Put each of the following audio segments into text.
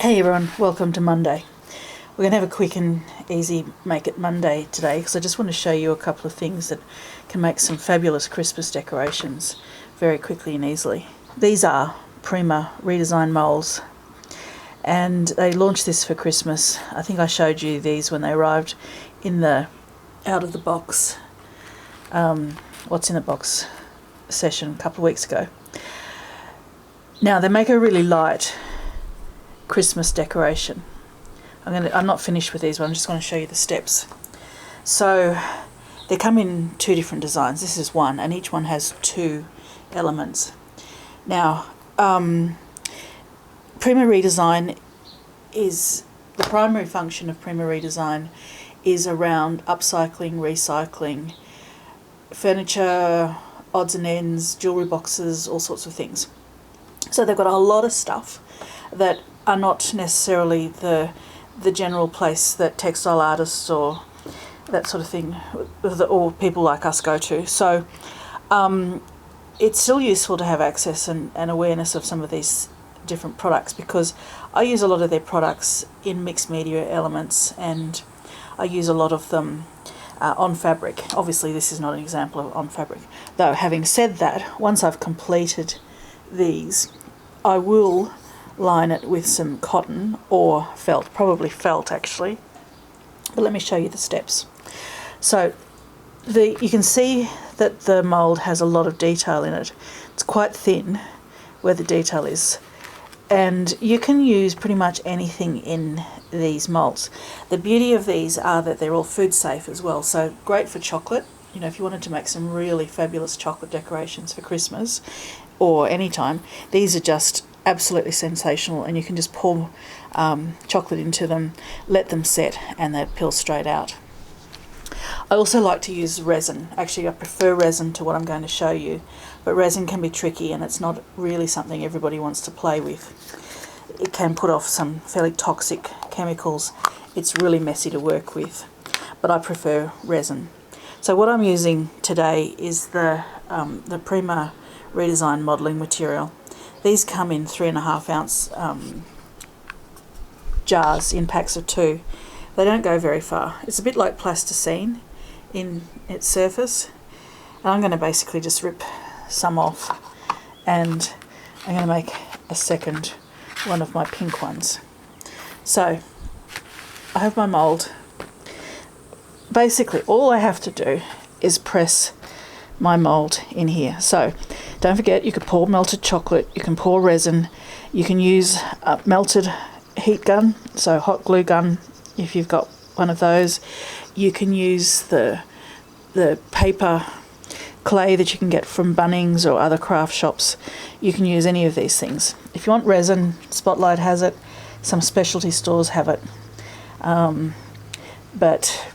Hey everyone, welcome to Monday. We're going to have a quick and easy Make It Monday today because I just want to show you a couple of things that can make some fabulous Christmas decorations very quickly and easily. These are Prima redesign molds and they launched this for Christmas. I think I showed you these when they arrived in the out of the box, what's in the box session a couple of weeks ago. Now they make a really light Christmas decoration. I'm not finished with these, but I'm just going to show you the steps. So they come in two different designs. This is one, and each one has two elements. Now, Prima Redesign is the primary function of Prima Redesign is around upcycling, recycling, furniture, odds and ends, jewellery boxes, all sorts of things. So they've got a lot of stuff that are not necessarily the general place that textile artists or that sort of thing, or people like us go to. So it's still useful to have access and awareness of some of these different products, because I use a lot of their products in mixed media elements, and I use a lot of them on fabric. Obviously this is not an example of on fabric, though having said that, once I've completed these, I will line it with some cotton or felt, probably felt actually, but let me show you the steps. So you can see that the mould has a lot of detail in it. It's quite thin where the detail is, and you can use pretty much anything in these moulds. The beauty of these are that they're all food safe as well, so great for chocolate. You know, if you wanted to make some really fabulous chocolate decorations for Christmas or any time, these are just absolutely sensational, and you can just pour chocolate into them, let them set, and they peel straight out. I also like to use resin. Actually, I prefer resin to what I'm going to show you, but resin can be tricky and it's not really something everybody wants to play with. It can put off some fairly toxic chemicals. It's really messy to work with, but I prefer resin. So what I'm using today is the Prima Redesign modelling material. These come in 3.5 ounce jars in packs of 2. They don't go very far. It's a bit like plasticine in its surface. And I'm going to basically just rip some off, and I'm going to make a second one of my pink ones. So I have my mould. Basically all I have to do is press my mould in here. So don't forget, you could pour melted chocolate, you can pour resin, you can use a melted heat gun, so hot glue gun if you've got one of those. You can use the paper clay that you can get from Bunnings or other craft shops. You can use any of these things. If you want resin, Spotlight has it, some specialty stores have it, but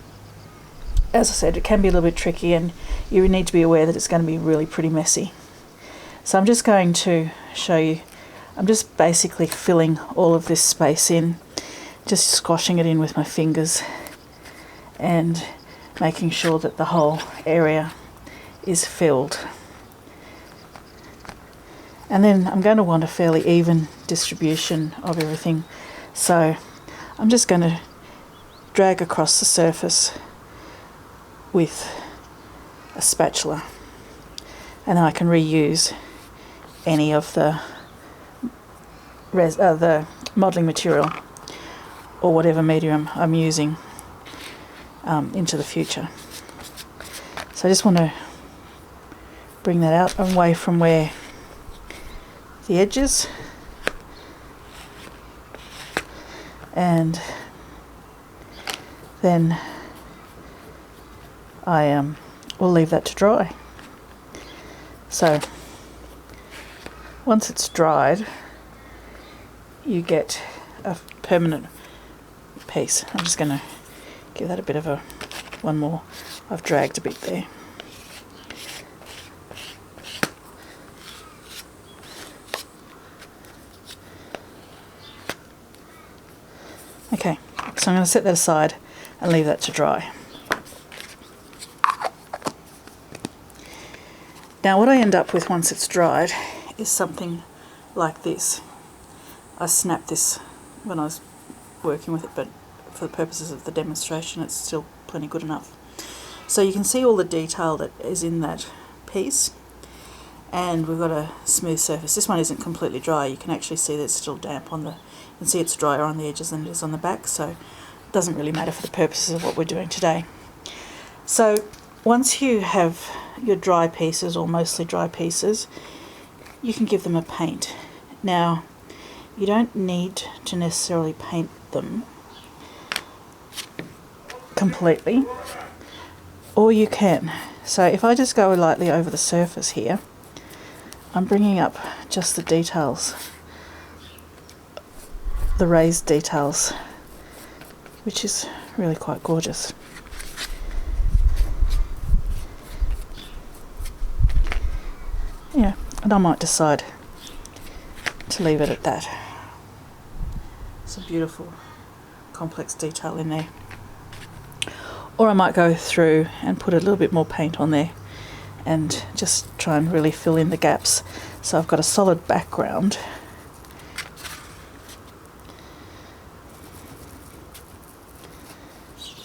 as I said, it can be a little bit tricky, and you need to be aware that it's going to be really pretty messy. So I'm just going to show you, I'm just basically filling all of this space in, just squashing it in with my fingers and making sure that the whole area is filled. And then I'm going to want a fairly even distribution of everything. So I'm just going to drag across the surface with a spatula, and then I can reuse any of the modelling material or whatever medium I'm using into the future. So I just want to bring that out away from where the edges, and then I will leave that to dry. So once it's dried, you get a permanent piece. I'm just going to give that a bit of one more. I've dragged a bit there. Okay, so I'm going to set that aside and leave that to dry. Now what I end up with once it's dried is something like this. I snap this when I was working with it, but for the purposes of the demonstration it's still plenty good enough. So you can see all the detail that is in that piece, and we've got a smooth surface. This one isn't completely dry. You can actually see that it's still damp on the, you can see it's drier on the edges than it is on the back, so it doesn't really matter for the purposes of what we're doing today. So once you have your dry pieces, or mostly dry pieces, you can give them a paint. Now, you don't need to necessarily paint them completely, or you can. So if I just go lightly over the surface here, I'm bringing up just the details, the raised details, which is really quite gorgeous. Yeah, and I might decide to leave it at that. Some beautiful complex detail in there. Or I might go through and put a little bit more paint on there and just try and really fill in the gaps. So I've got a solid background.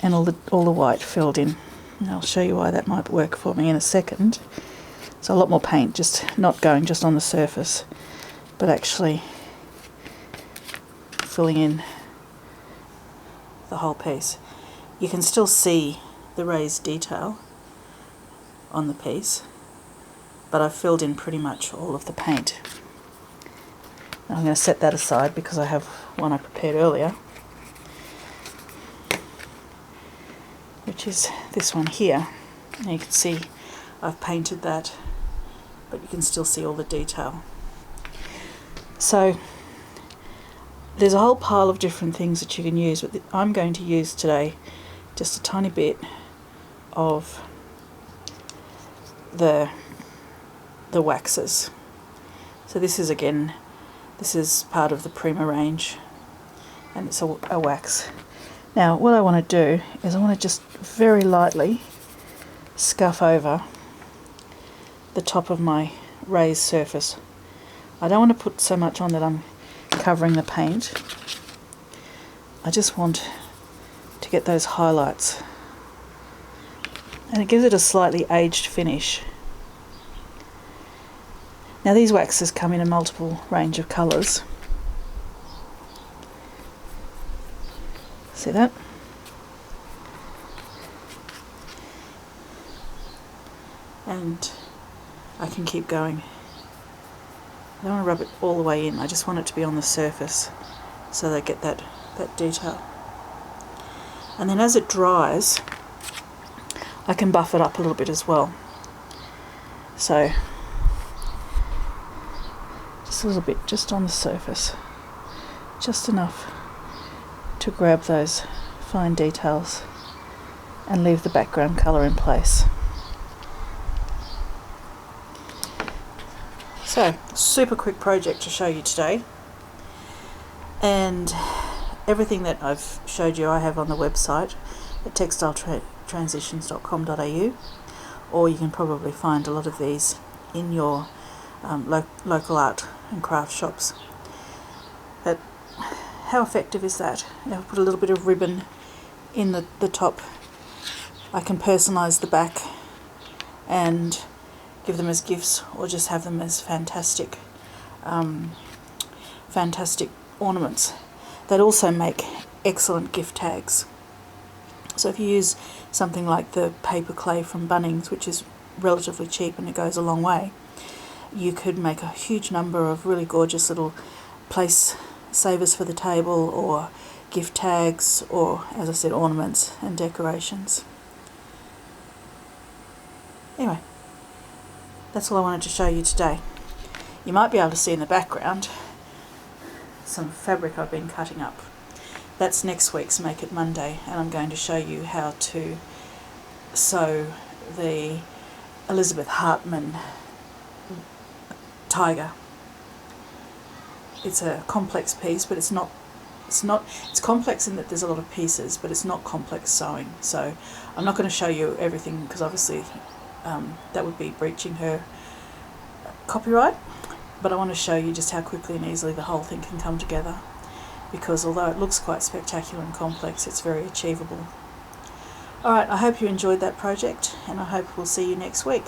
And all the white filled in. And I'll show you why that might work for me in a second. So a lot more paint, just not going just on the surface, but actually filling in the whole piece. You can still see the raised detail on the piece, but I've filled in pretty much all of the paint. Now I'm going to set that aside because I have one I prepared earlier, which is this one here. And you can see I've painted that, but you can still see all the detail. So there's a whole pile of different things that you can use, but I'm going to use today just a tiny bit of the waxes. So this is, again, this is part of the Prima range, and it's a wax. Now what I want to do is I want to just very lightly scuff over the top of my raised surface. I don't want to put so much on that I'm covering the paint. I just want to get those highlights, and it gives it a slightly aged finish. Now these waxes come in a multiple range of colours. See that? And I can keep going. I don't want to rub it all the way in, I just want it to be on the surface so they get that detail. And then as it dries, I can buff it up a little bit as well. So just a little bit, just on the surface, just enough to grab those fine details and leave the background colour in place. So, super quick project to show you today, and everything that I've showed you I have on the website at textiletransitions.com.au, or you can probably find a lot of these in your local art and craft shops. But how effective is that? Now I've put a little bit of ribbon in the top. I can personalise the back and give them as gifts, or just have them as fantastic ornaments. They'd also make excellent gift tags. So if you use something like the paper clay from Bunnings, which is relatively cheap and it goes a long way, you could make a huge number of really gorgeous little place savers for the table, or gift tags, or, as I said, ornaments and decorations. Anyway, that's all I wanted to show you today. You might be able to see in the background some fabric I've been cutting up. That's next week's Make It Monday, and I'm going to show you how to sew the Elizabeth Hartman tiger. It's a complex piece, but it's complex in that there's a lot of pieces, but it's not complex sewing. So I'm not going to show you everything, because obviously that would be breaching her copyright, but I want to show you just how quickly and easily the whole thing can come together. because although it looks quite spectacular and complex, it's very achievable. Alright, I hope you enjoyed that project, and I hope we'll see you next week.